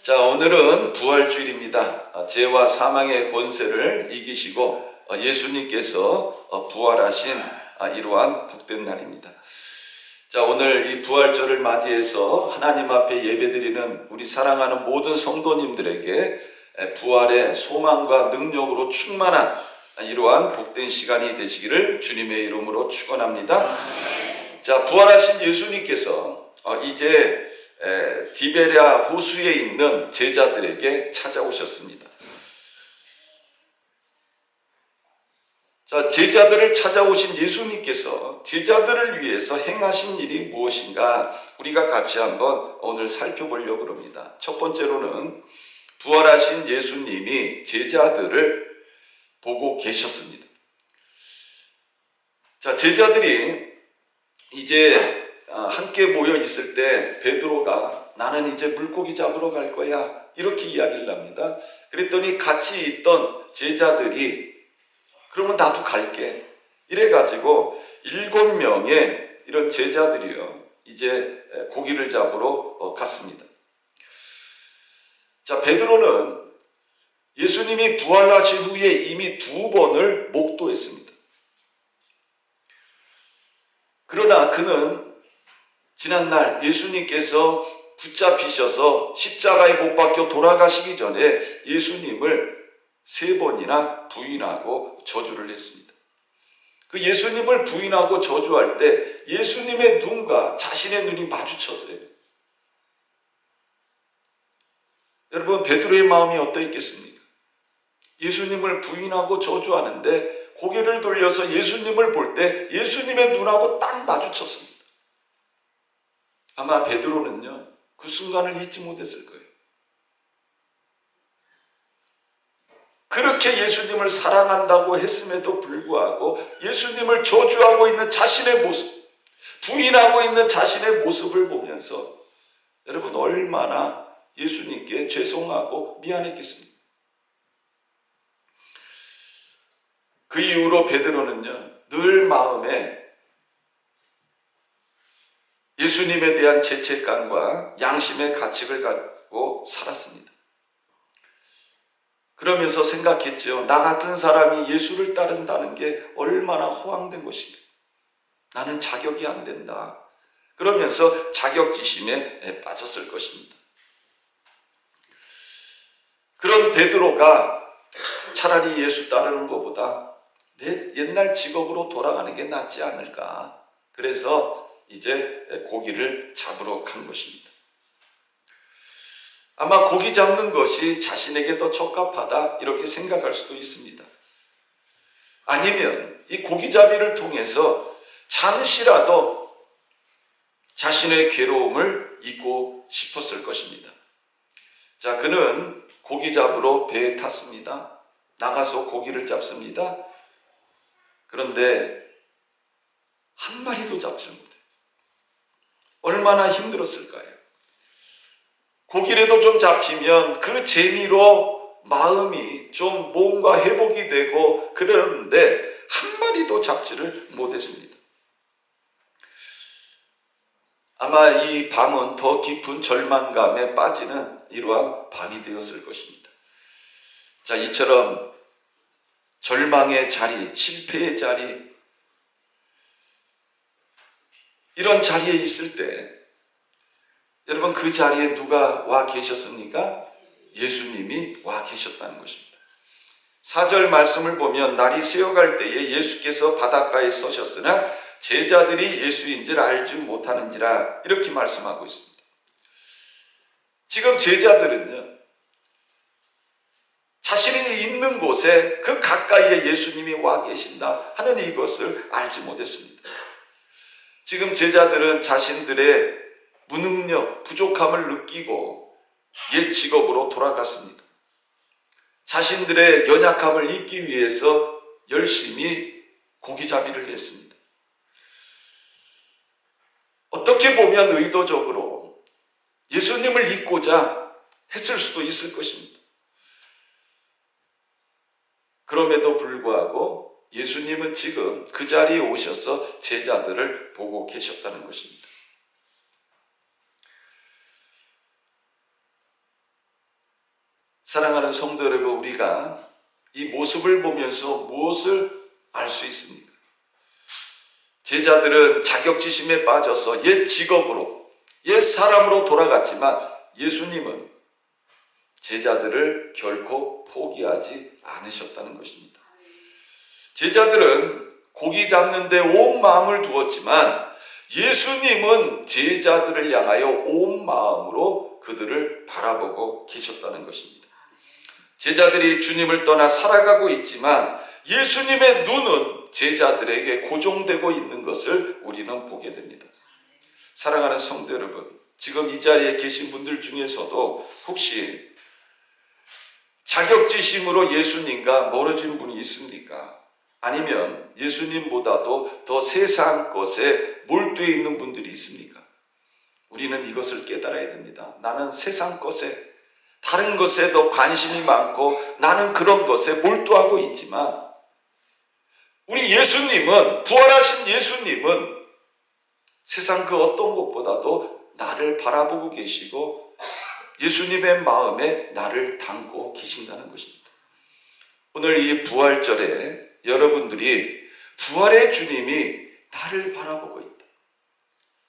자, 오늘은 부활주일입니다. 죄와 사망의 권세를 이기시고 예수님께서 부활하신 이러한 복된 날입니다. 자, 오늘 이 부활절을 맞이해서 하나님 앞에 예배드리는 우리 사랑하는 모든 성도님들에게 부활의 소망과 능력으로 충만한 이러한 복된 시간이 되시기를 주님의 이름으로 축원합니다. 자, 부활하신 예수님께서 이제 디베랴 호수에 있는 제자들에게 찾아오셨습니다. 자, 제자들을 찾아오신 예수님께서 제자들을 위해서 행하신 일이 무엇인가 우리가 같이 한번 오늘 살펴보려고 합니다. 첫 번째로는 부활하신 예수님이 제자들을 보고 계셨습니다. 자, 제자들이 이제 함께 모여 있을 때 베드로가 나는 이제 물고기 잡으러 갈 거야 이렇게 이야기를 합니다. 그랬더니 같이 있던 제자들이 그러면 나도 갈게 이래가지고 7명의 이런 제자들이요 이제 고기를 잡으러 갔습니다. 자, 베드로는 예수님이 부활하신 후에 이미 2번을 목도했습니다. 그러나 그는 지난날 예수님께서 붙잡히셔서 십자가에 못 박혀 돌아가시기 전에 예수님을 3번이나 부인하고 저주를 했습니다. 그 예수님을 부인하고 저주할 때 예수님의 눈과 자신의 눈이 마주쳤어요. 여러분, 베드로의 마음이 어떠했겠습니까? 예수님을 부인하고 저주하는데 고개를 돌려서 예수님을 볼 때 예수님의 눈하고 딱 마주쳤습니다. 아마 베드로는요 그 순간을 잊지 못했을 거예요. 그렇게 예수님을 사랑한다고 했음에도 불구하고 예수님을 저주하고 있는 자신의 모습, 부인하고 있는 자신의 모습을 보면서 여러분 얼마나 예수님께 죄송하고 미안했겠습니까? 그 이후로 베드로는요 늘 마음에 예수님에 대한 죄책감과 양심의 가책을 갖고 살았습니다. 그러면서 생각했죠. 나 같은 사람이 예수를 따른다는 게 얼마나 호황된 것인가. 나는 자격이 안 된다. 그러면서 자격지심에 빠졌을 것입니다. 그런 베드로가 차라리 예수 따르는 것보다 내 옛날 직업으로 돌아가는 게 낫지 않을까. 그래서 이제 고기를 잡으러 간 것입니다. 아마 고기 잡는 것이 자신에게 더 적합하다 이렇게 생각할 수도 있습니다. 아니면 이 고기잡이를 통해서 잠시라도 자신의 괴로움을 잊고 싶었을 것입니다. 자, 그는 고기 잡으러 배에 탔습니다. 나가서 고기를 잡습니다. 그런데 한 마리도 잡지 못해요. 얼마나 힘들었을까요? 고기라도 좀 잡히면 그 재미로 마음이 좀 뭔가 회복이 되고 그러는데 한 마리도 잡지를 못했습니다. 아마 이 밤은 더 깊은 절망감에 빠지는 이러한 밤이 되었을 것입니다. 자, 이처럼 절망의 자리, 실패의 자리, 이런 자리에 있을 때 여러분 그 자리에 누가 와 계셨습니까? 예수님이 와 계셨다는 것입니다. 4절 말씀을 보면 날이 새어갈 때에 예수께서 바닷가에 서셨으나 제자들이 예수인지를 알지 못하는지라 이렇게 말씀하고 있습니다. 지금 제자들은요 자신이 있는 곳에 그 가까이에 예수님이 와 계신다 하는 이것을 알지 못했습니다. 지금 제자들은 자신들의 무능력, 부족함을 느끼고 옛 직업으로 돌아갔습니다. 자신들의 연약함을 잊기 위해서 열심히 고기잡이를 했습니다. 어떻게 보면 의도적으로 예수님을 잊고자 했을 수도 있을 것입니다. 그럼에도 불구하고 예수님은 지금 그 자리에 오셔서 제자들을 보고 계셨다는 것입니다. 사랑하는 성도 여러분, 우리가 이 모습을 보면서 무엇을 알 수 있습니까? 제자들은 자격지심에 빠져서 옛 직업으로, 옛 사람으로 돌아갔지만 예수님은 제자들을 결코 포기하지 않으셨다는 것입니다. 제자들은 고기 잡는 데 온 마음을 두었지만 예수님은 제자들을 향하여 온 마음으로 그들을 바라보고 계셨다는 것입니다. 제자들이 주님을 떠나 살아가고 있지만 예수님의 눈은 제자들에게 고정되고 있는 것을 우리는 보게 됩니다. 사랑하는 성도 여러분, 지금 이 자리에 계신 분들 중에서도 혹시 자격지심으로 예수님과 멀어진 분이 있습니까? 아니면 예수님보다도 더 세상 것에 몰두해 있는 분들이 있습니까? 우리는 이것을 깨달아야 됩니다. 나는 세상 것에, 다른 것에 더 관심이 많고 나는 그런 것에 몰두하고 있지만 우리 예수님은, 부활하신 예수님은 세상 그 어떤 것보다도 나를 바라보고 계시고 예수님의 마음에 나를 담고 계신다는 것입니다. 오늘 이 부활절에 여러분들이 부활의 주님이 나를 바라보고 있다.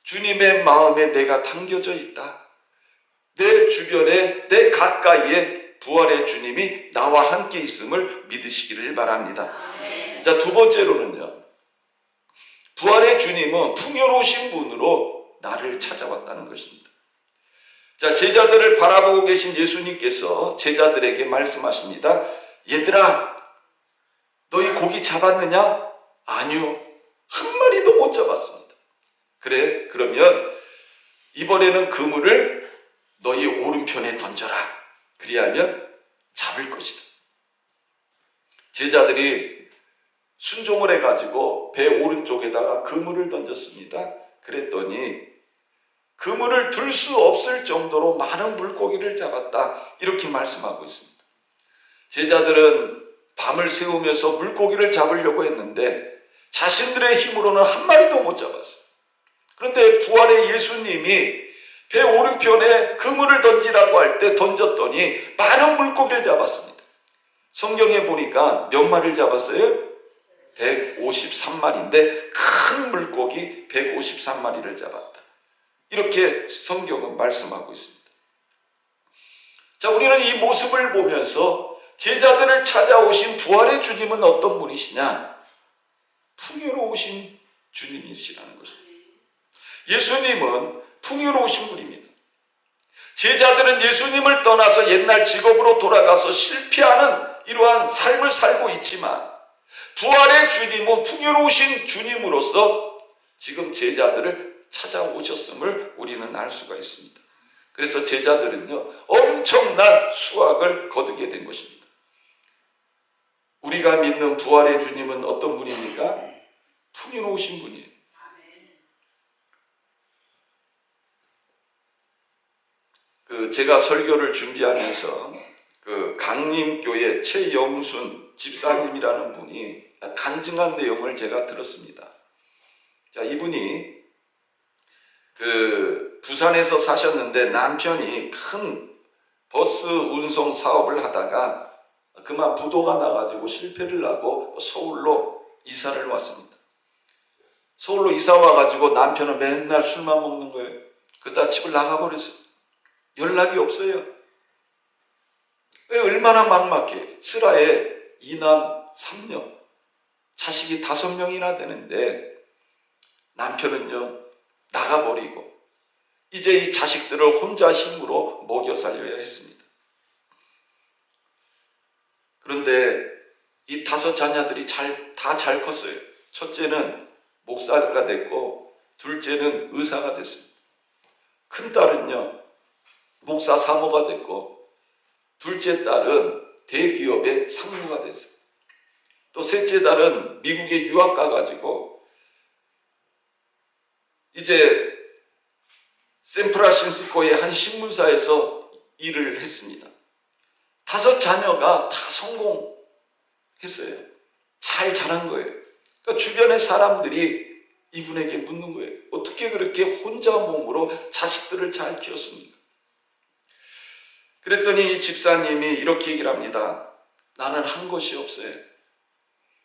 주님의 마음에 내가 담겨져 있다. 내 주변에, 내 가까이에 부활의 주님이 나와 함께 있음을 믿으시기를 바랍니다. 자, 두 번째로는요, 부활의 주님은 풍요로우신 분으로 나를 찾아왔다는 것입니다. 자, 제자들을 바라보고 계신 예수님께서 제자들에게 말씀하십니다. 얘들아, 너희 고기 잡았느냐? 아니요, 한 마리도 못 잡았습니다. 그래, 그러면 이번에는 그물을 너희 오른편에 던져라. 그리하면 잡을 것이다. 제자들이 순종을 해가지고 배 오른쪽에다가 그물을 던졌습니다. 그랬더니 그물을 들 수 없을 정도로 많은 물고기를 잡았다. 이렇게 말씀하고 있습니다. 제자들은 밤을 새우면서 물고기를 잡으려고 했는데 자신들의 힘으로는 한 마리도 못 잡았어요. 그런데 부활의 예수님이 배 오른편에 그물을 던지라고 할 때 던졌더니 많은 물고기를 잡았습니다. 성경에 보니까 몇 마리를 잡았어요? 153마리인데 큰 물고기 153마리를 잡았다. 이렇게 성경은 말씀하고 있습니다. 자, 우리는 이 모습을 보면서 제자들을 찾아오신 부활의 주님은 어떤 분이시냐? 풍요로우신 주님이시라는 것입니다. 예수님은 풍요로우신 분입니다. 제자들은 예수님을 떠나서 옛날 직업으로 돌아가서 실패하는 이러한 삶을 살고 있지만 부활의 주님은 풍요로우신 주님으로서 지금 제자들을 찾아오셨음을 우리는 알 수가 있습니다. 그래서 제자들은요, 엄청난 수확을 거두게 된 것입니다. 우리가 믿는 부활의 주님은 어떤 분입니까? 풍요로우신 분이에요. 제가 설교를 준비하면서 강림교회 최영순 집사님이라는 분이 간증한 내용을 제가 들었습니다. 자, 이분이 부산에서 사셨는데 남편이 큰 버스 운송 사업을 하다가 그만 부도가 나가지고 실패를 하고 서울로 이사를 왔습니다. 서울로 이사 와가지고 남편은 맨날 술만 먹는 거예요. 그러다 집을 나가버렸어요. 연락이 없어요. 얼마나 막막해. 슬하에 2남 3녀, 자식이 5명이나 되는데 남편은요, 나가버리고 이제 이 자식들을 혼자 힘으로 먹여 살려야 했습니다. 그런데 이 5 자녀들이 다 잘 컸어요. 첫째는 목사가 됐고 둘째는 의사가 됐습니다. 큰 딸은요, 목사 사모가 됐고 둘째 딸은 대기업의 상무가 됐어요. 또 셋째 딸은 미국에 유학 가가지고 이제 샌프란시스코의 한 신문사에서 일을 했습니다. 5 자녀가 다 성공했어요. 잘 자란 거예요. 그러니까 주변의 사람들이 이분에게 묻는 거예요. 어떻게 그렇게 혼자 몸으로 자식들을 잘 키웠습니까? 그랬더니 이 집사님이 이렇게 얘기를 합니다. 나는 한 것이 없어요.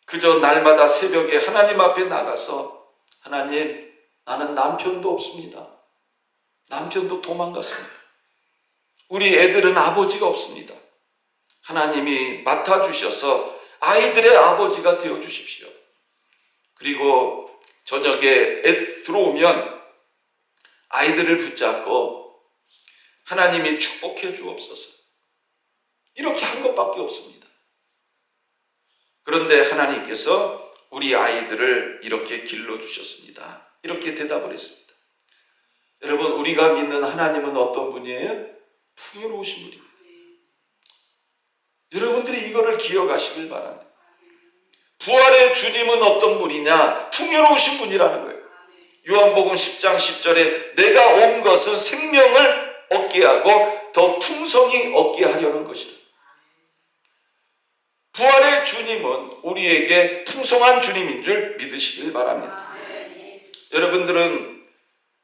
그저 날마다 새벽에 하나님 앞에 나가서 하나님, 나는 남편도 없습니다. 남편도 도망갔습니다. 우리 애들은 아버지가 없습니다. 하나님이 맡아주셔서 아이들의 아버지가 되어주십시오. 그리고 저녁에 애 들어오면 아이들을 붙잡고 하나님이 축복해 주옵소서. 이렇게 한 것밖에 없습니다. 그런데 하나님께서 우리 아이들을 이렇게 길러주셨습니다. 이렇게 대답을 했습니다. 여러분, 우리가 믿는 하나님은 어떤 분이에요? 풍요로우신 분입니다. 여러분들이 이거를 기억하시길 바랍니다. 부활의 주님은 어떤 분이냐? 풍요로우신 분이라는 거예요. 요한복음 10장 10절에 내가 온 것은 생명을 얻게 하고 더 풍성히 얻게 하려는 것이라. 부활의 주님은 우리에게 풍성한 주님인 줄 믿으시길 바랍니다. 여러분들은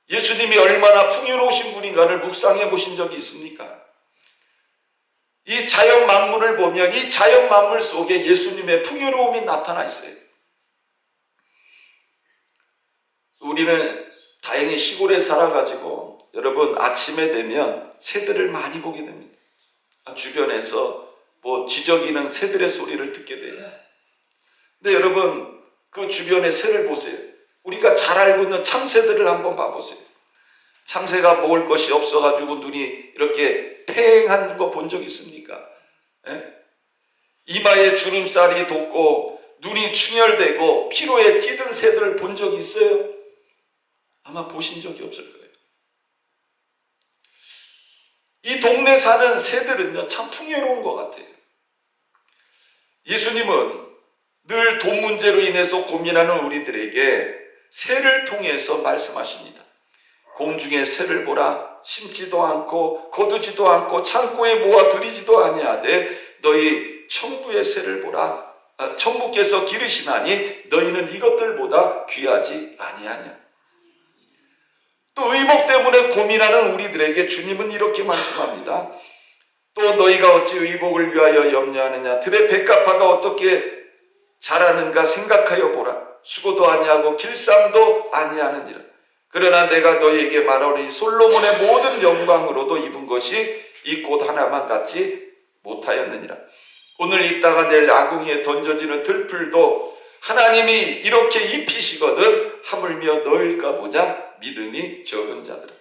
예수님이 얼마나 풍요로우신 분인가를 묵상해 보신 적이 있습니까? 이 자연 만물을 보면 이 자연 만물 속에 예수님의 풍요로움이 나타나 있어요. 우리는 다행히 시골에 살아가지고 여러분 아침에 되면 새들을 많이 보게 됩니다. 주변에서 뭐 지저귀는 새들의 소리를 듣게 돼요. 근데 여러분 그 주변의 새를 보세요. 우리가 잘 알고 있는 참새들을 한번 봐보세요. 참새가 먹을 것이 없어가지고 눈이 이렇게 팽한 거 본 적 있습니까? 예? 이마에 주름살이 돋고 눈이 충혈되고 피로에 찌든 새들을 본 적이 있어요? 아마 보신 적이 없을 거예요. 이 동네 사는 새들은요 참 풍요로운 것 같아요. 예수님은 늘 돈 문제로 인해서 고민하는 우리들에게 새를 통해서 말씀하십니다. 공중의 새를 보라. 심지도 않고 거두지도 않고 창고에 모아 들이지도 아니하되 너희 천부의 새를 보라. 천부께서 기르시나니 너희는 이것들보다 귀하지 아니하냐. 또 의복 때문에 고민하는 우리들에게 주님은 이렇게 말씀합니다. 또 너희가 어찌 의복을 위하여 염려하느냐. 들의 백합화가 어떻게 자라는가 생각하여 보라. 수고도 아니하고 길쌈도 아니하느니라. 그러나 내가 너희에게 말하오니 솔로몬의 모든 영광으로도 입은 것이 이 꽃 하나만 갖지 못하였느니라. 오늘 있다가 내일 아궁이에 던져지는 들풀도 하나님이 이렇게 입히시거든 하물며 너일까 보자 믿음이 적은 자들아.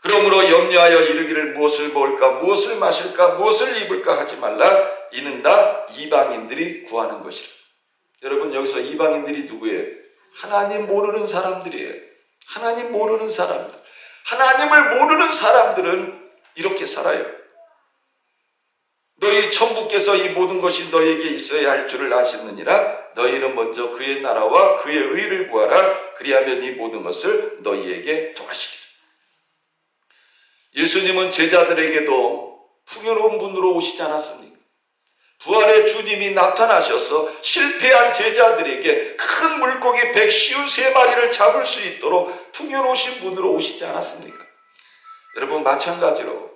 그러므로 염려하여 이르기를 무엇을 먹을까 무엇을 마실까 무엇을 입을까 하지 말라. 이는 다 이방인들이 구하는 것이라. 여러분 여기서 이방인들이 누구예요? 하나님 모르는 사람들이에요. 하나님 모르는 사람들. 하나님을 모르는 사람들은 이렇게 살아요. 너희 천부께서 이 모든 것이 너희에게 있어야 할 줄을 아시느니라. 너희는 먼저 그의 나라와 그의 의를 구하라. 그리하면 이 모든 것을 너희에게 더하시리라. 예수님은 제자들에게도 풍요로운 분으로 오시지 않았습니까? 부활의 주님이 나타나셔서 실패한 제자들에게 큰 물고기 153마리를 잡을 수 있도록 풍요로우신 분으로 오시지 않았습니까? 여러분 마찬가지로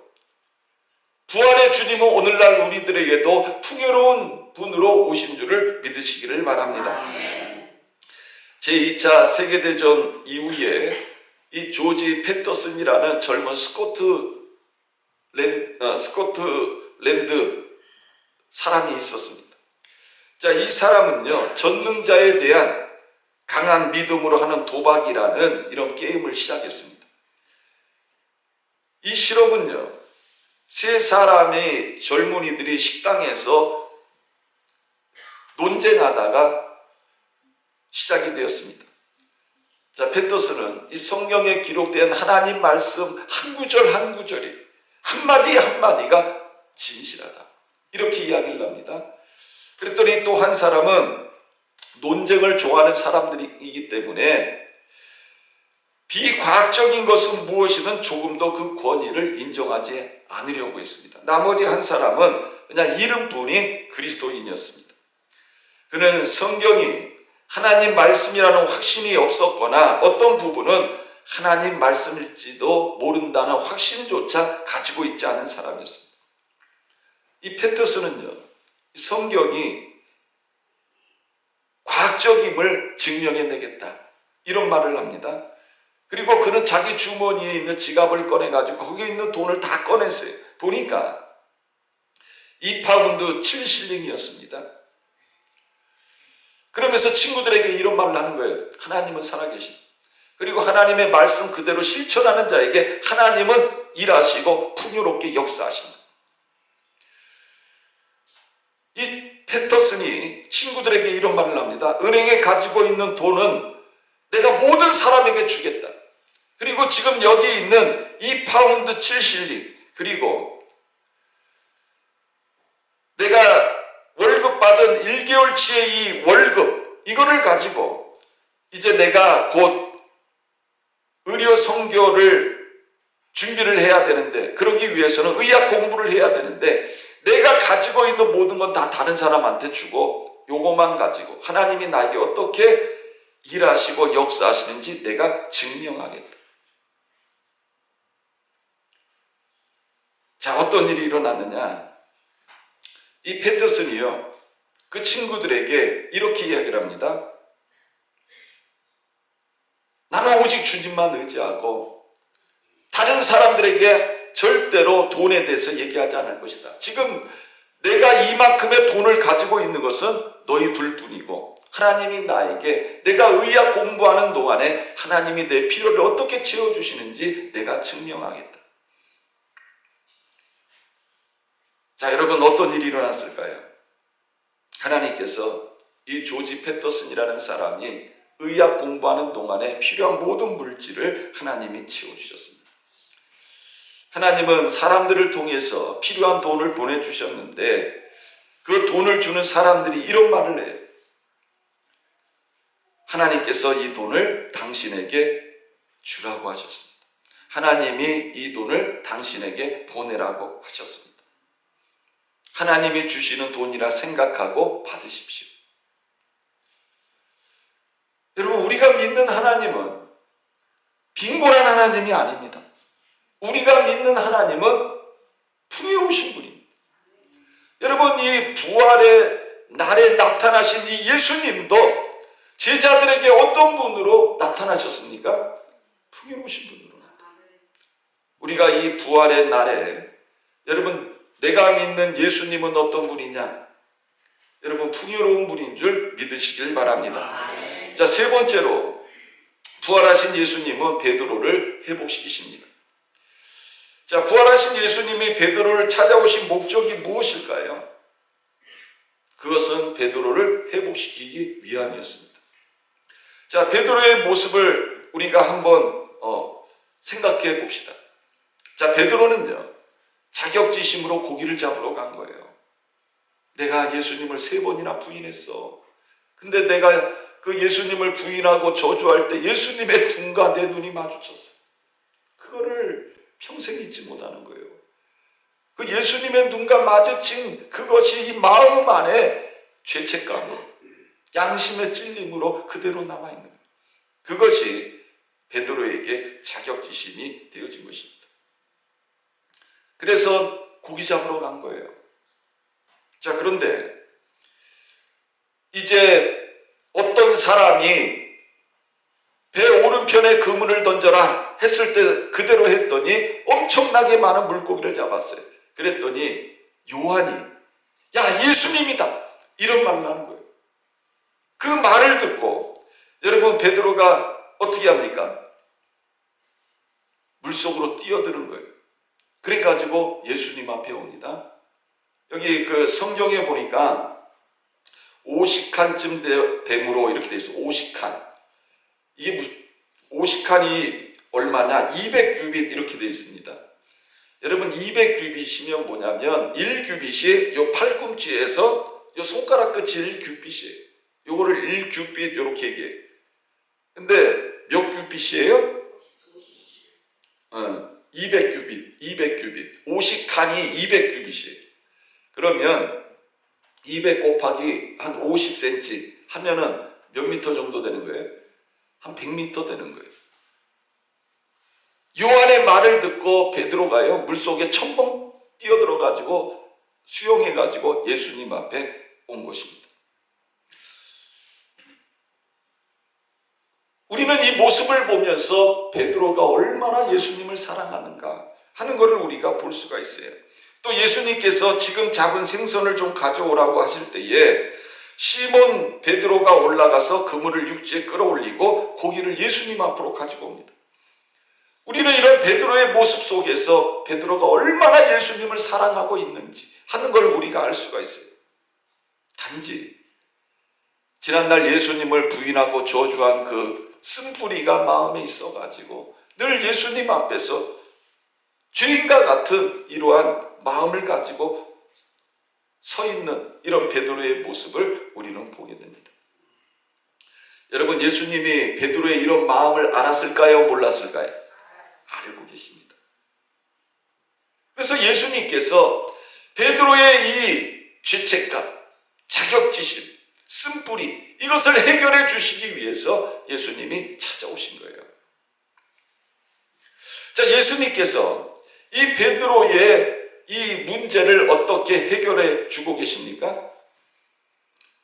부활의 주님은 오늘날 우리들에게도 풍요로운 분으로 오신 줄을 믿으시기를 바랍니다. 제2차 세계대전 이후에 이 조지 패터슨이라는 젊은 스코틀랜드 사람이 있었습니다. 자, 이 사람은요, 전능자에 대한 강한 믿음으로 하는 도박이라는 이런 게임을 시작했습니다. 이 실험은요, 세 사람의 젊은이들이 식당에서 논쟁하다가 시작이 되었습니다. 자, 패터슨은 이 성경에 기록된 하나님 말씀 한 구절 한 구절이 한마디 한마디가 진실하다. 이렇게 이야기를 합니다. 그랬더니 또 한 사람은 논쟁을 좋아하는 사람들이기 때문에 비과학적인 것은 무엇이든 조금도 그 권위를 인정하지 않으려고 했습니다. 나머지 한 사람은 그냥 이름뿐인 그리스도인이었습니다. 그는 성경이 하나님 말씀이라는 확신이 없었거나 어떤 부분은 하나님 말씀일지도 모른다는 확신조차 가지고 있지 않은 사람이었습니다. 이 페터스는요, 성경이 과학적임을 증명해내겠다 이런 말을 합니다. 그리고 그는 자기 주머니에 있는 지갑을 꺼내가지고 거기에 있는 돈을 다 꺼냈어요. 보니까 2파운드 7실링이었습니다. 그러면서 친구들에게 이런 말을 하는 거예요. 하나님은 살아계신, 그리고 하나님의 말씀 그대로 실천하는 자에게 하나님은 일하시고 풍요롭게 역사하신다. 이 패터슨이 친구들에게 이런 말을 합니다. 은행에 가지고 있는 돈은 내가 모든 사람에게 주겠다. 그리고 지금 여기 있는 2파운드 7실링, 그리고 내가 월급 받은 1개월치의 이 월급, 이거를 가지고 이제 내가 곧 의료 선교를 준비를 해야 되는데, 그러기 위해서는 의학 공부를 해야 되는데, 내가 가지고 있는 모든 건 다 다른 사람한테 주고 요거만 가지고 하나님이 나에게 어떻게 일하시고 역사하시는지 내가 증명하겠다. 자, 어떤 일이 일어났느냐? 이 패터슨이요, 그 친구들에게 이렇게 이야기를 합니다. 나는 오직 주님만 의지하고 다른 사람들에게 절대로 돈에 대해서 얘기하지 않을 것이다. 지금 내가 이만큼의 돈을 가지고 있는 것은 너희 둘뿐이고, 하나님이 나에게 내가 의학 공부하는 동안에 하나님이 내 필요를 어떻게 채워주시는지 내가 증명하겠다. 자, 여러분, 어떤 일이 일어났을까요? 하나님께서 이 조지 패터슨이라는 사람이 의학 공부하는 동안에 필요한 모든 물질을 하나님이 채워주셨습니다. 하나님은 사람들을 통해서 필요한 돈을 보내주셨는데, 그 돈을 주는 사람들이 이런 말을 해요. 하나님께서 이 돈을 당신에게 주라고 하셨습니다. 하나님이 이 돈을 당신에게 보내라고 하셨습니다. 하나님이 주시는 돈이라 생각하고 받으십시오. 여러분, 우리가 믿는 하나님은 빈곤한 하나님이 아닙니다. 우리가 믿는 하나님은 풍요로우신 분입니다. 여러분, 이 부활의 날에 나타나신 이 예수님도 제자들에게 어떤 분으로 나타나셨습니까? 풍요로우신 분으로 나타나셨습니다. 우리가 이 부활의 날에, 여러분, 내가 믿는 예수님은 어떤 분이냐? 여러분, 풍요로운 분인 줄 믿으시길 바랍니다. 자, 세 번째로 부활하신 예수님은 베드로를 회복시키십니다. 자, 부활하신 예수님이 베드로를 찾아오신 목적이 무엇일까요? 그것은 베드로를 회복시키기 위함이었습니다. 자, 베드로의 모습을 우리가 한번 생각해 봅시다. 자, 베드로는요, 자격지심으로 고기를 잡으러 간 거예요. 내가 예수님을 3번이나 부인했어. 근데 내가 그 예수님을 부인하고 저주할 때 예수님의 눈과 내 눈이 마주쳤어. 그거를 평생 잊지 못하는 거예요. 그 예수님의 눈과 마주친 그것이 이 마음 안에 죄책감으로, 양심의 찔림으로 그대로 남아있는 거예요. 그것이 베드로에게 자격지심이 되어진 것입니다. 그래서 고기 잡으러 간 거예요. 자, 그런데 이제 어떤 사람이 배 오른편에 그물을 던져라 했을 때 그대로 했더니 엄청나게 많은 물고기를 잡았어요. 그랬더니 요한이, 야, 예수님이다, 이런 말을 하는 거예요. 그 말을 듣고 여러분, 베드로가 어떻게 합니까? 물속으로 뛰어드는 거예요. 그래가지고 예수님 앞에 옵니다. 여기 그 성경에 보니까 50칸쯤 됨으로 이렇게 돼 있어요. 50칸. 이게 50칸이 얼마냐? 200규빗 이렇게 돼 있습니다. 여러분, 200규빗이면 뭐냐면 1규빗이 요 팔꿈치에서 요 손가락 끝이 1규빗이에요. 요거를 1규빗 이렇게 얘기해요. 근데 몇 규빗이에요? 200규빗, 200규빗. 50칸이 200규빗이에요. 그러면 200 곱하기 한 50cm 하면은 몇 미터 정도 되는 거예요? 한 100미터 되는 거예요. 요한의 말을 듣고 베드로가요 물속에 첨벙 뛰어들어 가지고 수영해 가지고 예수님 앞에 온 것입니다. 우리는 이 모습을 보면서 베드로가 얼마나 예수님을 사랑하는가 하는 것을 우리가 볼 수가 있어요. 또 예수님께서 지금 잡은 생선을 좀 가져오라고 하실 때에 시몬 베드로가 올라가서 그물을 육지에 끌어올리고 고기를 예수님 앞으로 가지고 옵니다. 우리는 이런 베드로의 모습 속에서 베드로가 얼마나 예수님을 사랑하고 있는지 하는 걸 우리가 알 수가 있어요. 단지 지난날 예수님을 부인하고 저주한 그 쓴뿌리가 마음에 있어가지고 늘 예수님 앞에서 죄인과 같은 이러한 마음을 가지고 서 있는 이런 베드로의 모습을 우리는 보게 됩니다. 여러분, 예수님이 베드로의 이런 마음을 알았을까요? 몰랐을까요? 알고 계십니다. 그래서 예수님께서 베드로의 이 죄책감, 자격지심, 쓴뿌리 이것을 해결해 주시기 위해서 예수님이 찾아오신 거예요. 자, 예수님께서 이 베드로의 이 문제를 어떻게 해결해 주고 계십니까?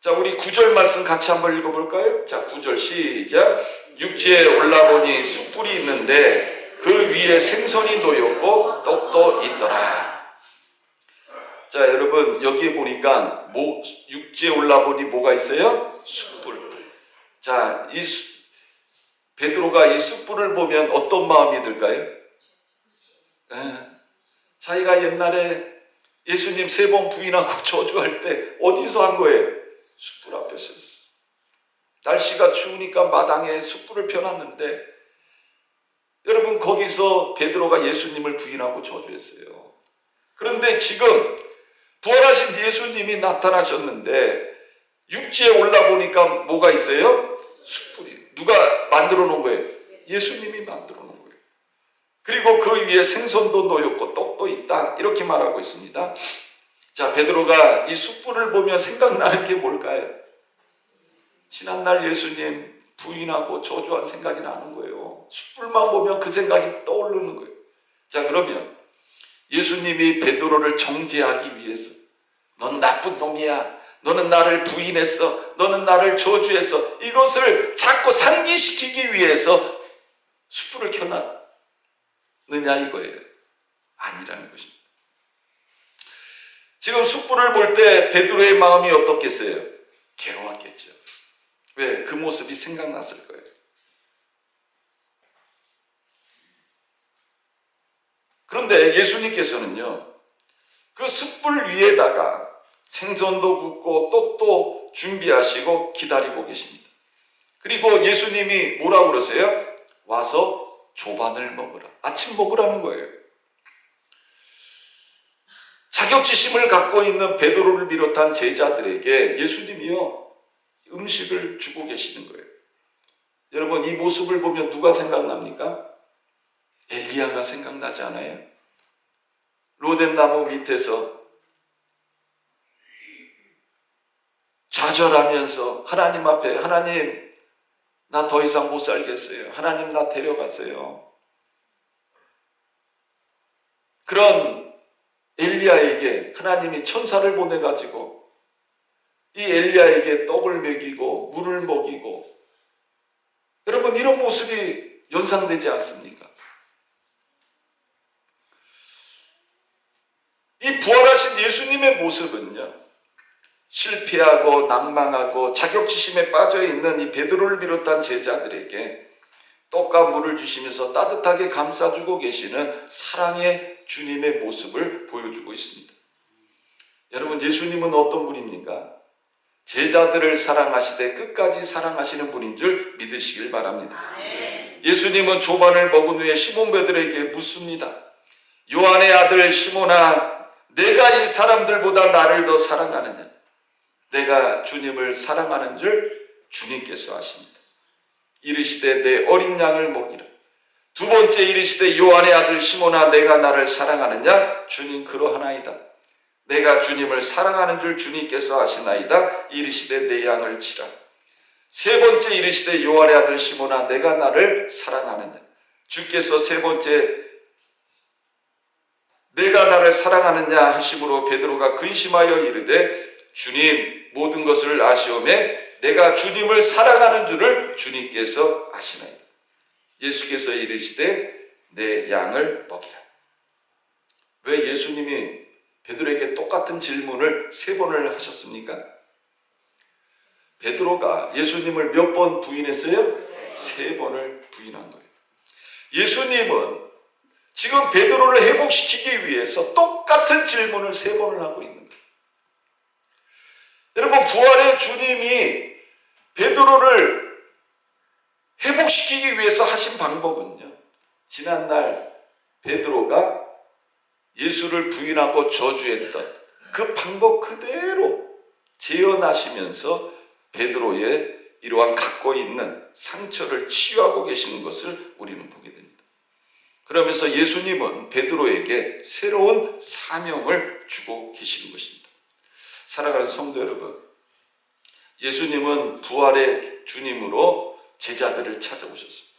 자, 우리 9절 말씀 같이 한번 읽어볼까요? 자, 9절 시작. 육지에 올라보니 숯불이 있는데 그 위에 생선이 놓였고 떡도 있더라. 자, 여러분 여기 보니까 육지에 올라보니 뭐가 있어요? 숯불. 자, 베드로가 이 숯불을 보면 어떤 마음이 들까요? 자기가 옛날에 예수님 3번 부인하고 저주할 때 어디서 한 거예요? 숯불 앞에서 했어. 날씨가 추우니까 마당에 숯불을 펴놨는데 여러분 거기서 베드로가 예수님을 부인하고 저주했어요. 그런데 지금 부활하신 예수님이 나타나셨는데 육지에 올라보니까 뭐가 있어요? 숯불이. 누가 만들어 놓은 거예요? 예수님이 만들어 놓은 거예요. 그리고 그 위에 생선도 놓였고 떡도 있다 이렇게 말하고 있습니다. 자, 베드로가 이 숯불을 보면 생각나는 게 뭘까요? 지난날 예수님 부인하고 저주한 생각이 나는 거예요. 숯불만 보면 그 생각이 떠오르는 거예요. 자, 그러면 예수님이 베드로를 정죄하기 위해서 넌 나쁜 놈이야, 너는 나를 부인했어, 너는 나를 저주했어, 이것을 자꾸 상기시키기 위해서 숯불을 켜놨느냐 이거예요. 아니라는 것입니다. 지금 숯불을 볼 때 베드로의 마음이 어떻겠어요? 괴로웠겠죠. 왜? 그 모습이 생각났을 거예요. 그런데 예수님께서는요, 그 숯불 위에다가 생선도 굽고 떡도 준비하시고 기다리고 계십니다. 그리고 예수님이 뭐라고 그러세요? 와서 조반을 먹으라. 아침 먹으라는 거예요. 자격지심을 갖고 있는 베드로를 비롯한 제자들에게 예수님이요 음식을 주고 계시는 거예요. 여러분, 이 모습을 보면 누가 생각납니까? 엘리야가 생각나지 않아요? 로뎀나무 밑에서 좌절하면서 하나님 앞에, 하나님 나 더 이상 못 살겠어요. 하나님 나 데려가세요. 그런 엘리야에게 하나님이 천사를 보내가지고 이 엘리야에게 떡을 먹이고 물을 먹이고, 여러분 이런 모습이 연상되지 않습니까? 이 부활하신 예수님의 모습은요, 실패하고 낭망하고 자격지심에 빠져있는 이 베드로를 비롯한 제자들에게 떡과 물을 주시면서 따뜻하게 감싸주고 계시는 사랑의 주님의 모습을 보여주고 있습니다. 여러분, 예수님은 어떤 분입니까? 제자들을 사랑하시되 끝까지 사랑하시는 분인 줄 믿으시길 바랍니다. 예수님은 조반을 먹은 후에 시몬 베드로에게 묻습니다. 요한의 아들 시몬아, 내가 이 사람들보다 나를 더 사랑하느냐? 내가 주님을 사랑하는 줄 주님께서 아십니다. 이르시되 내 어린 양을 먹이라. 두 번째 이르시되 요한의 아들 시몬아, 내가 나를 사랑하느냐? 주님 그러하나이다. 내가 주님을 사랑하는 줄 주님께서 아시나이다. 이르시되 내 양을 치라. 세 번째 이르시되 요한의 아들 시몬아, 내가 나를 사랑하느냐? 주께서 세 번째 내가 나를 사랑하느냐 하심으로 베드로가 근심하여 이르되 주님 모든 것을 아시오매 내가 주님을 사랑하는 줄을 주님께서 아시나이다. 예수께서 이르시되 내 양을 먹이라. 왜 예수님이 베드로에게 똑같은 질문을 세 번을 하셨습니까? 베드로가 예수님을 몇 번 부인했어요? 세 번을 부인한 거예요. 예수님은 지금 베드로를 회복시키기 위해서 똑같은 질문을 세 번을 하고 있는 거예요. 여러분, 부활의 주님이 베드로를 회복시키기 위해서 하신 방법은요, 지난날 베드로가 예수를 부인하고 저주했던 그 방법 그대로 재현하시면서 베드로의 이러한 갖고 있는 상처를 치유하고 계시는 것을 우리는 보게 됩니다. 그러면서 예수님은 베드로에게 새로운 사명을 주고 계시는 것입니다. 사랑하는 성도 여러분, 예수님은 부활의 주님으로 제자들을 찾아오셨습니다.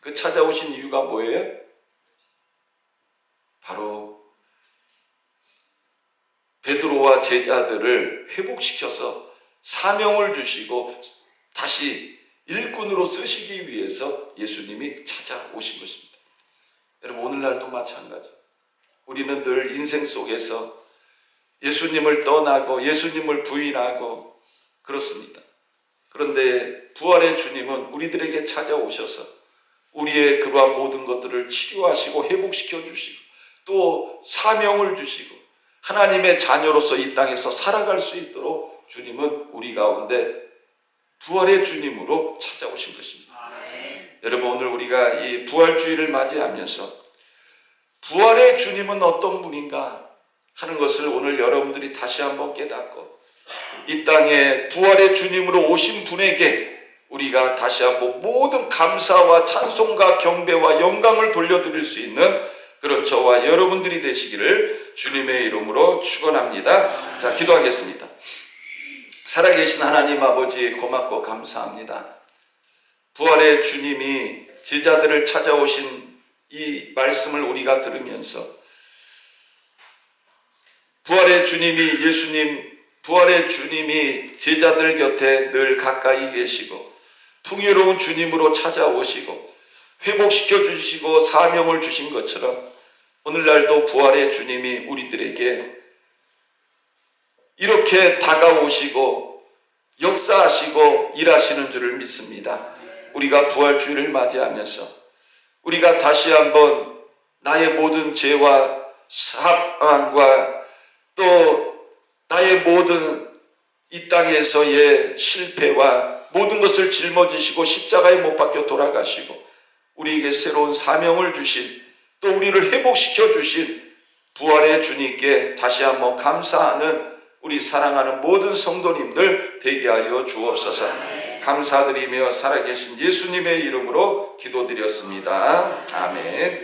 그 찾아오신 이유가 뭐예요? 바로 베드로와 제자들을 회복시켜서 사명을 주시고 다시 일꾼으로 쓰시기 위해서 예수님이 찾아오신 것입니다. 여러분, 오늘날도 마찬가지. 우리는 늘 인생 속에서 예수님을 떠나고 예수님을 부인하고 그렇습니다. 그런데 부활의 주님은 우리들에게 찾아오셔서 우리의 그러한 모든 것들을 치유하시고 회복시켜 주시고 또 사명을 주시고 하나님의 자녀로서 이 땅에서 살아갈 수 있도록 주님은 우리 가운데 부활의 주님으로 찾아오신 것입니다. 여러분, 오늘 우리가 이 부활주의를 맞이하면서 부활의 주님은 어떤 분인가 하는 것을 오늘 여러분들이 다시 한번 깨닫고 이 땅에 부활의 주님으로 오신 분에게 우리가 다시 한번 모든 감사와 찬송과 경배와 영광을 돌려드릴 수 있는 그런 저와 여러분들이 되시기를 주님의 이름으로 축원합니다. 자, 기도하겠습니다. 살아계신 하나님 아버지, 고맙고 감사합니다. 부활의 주님이 제자들을 찾아오신 이 말씀을 우리가 들으면서 부활의 주님이 부활의 주님이 제자들 곁에 늘 가까이 계시고 풍요로운 주님으로 찾아오시고 회복시켜 주시고 사명을 주신 것처럼 오늘날도 부활의 주님이 우리들에게 이렇게 다가오시고 역사하시고 일하시는 줄을 믿습니다. 우리가 부활주의를 맞이하면서 우리가 다시 한번 나의 모든 죄와 사망과 또 나의 모든 이 땅에서의 실패와 모든 것을 짊어지시고 십자가에 못 박혀 돌아가시고 우리에게 새로운 사명을 주신 또 우리를 회복시켜 주신 부활의 주님께 다시 한번 감사하는 우리 사랑하는 모든 성도님들 되게 하여 주옵소서. 감사드리며 살아계신 예수님의 이름으로 기도드렸습니다. 아멘.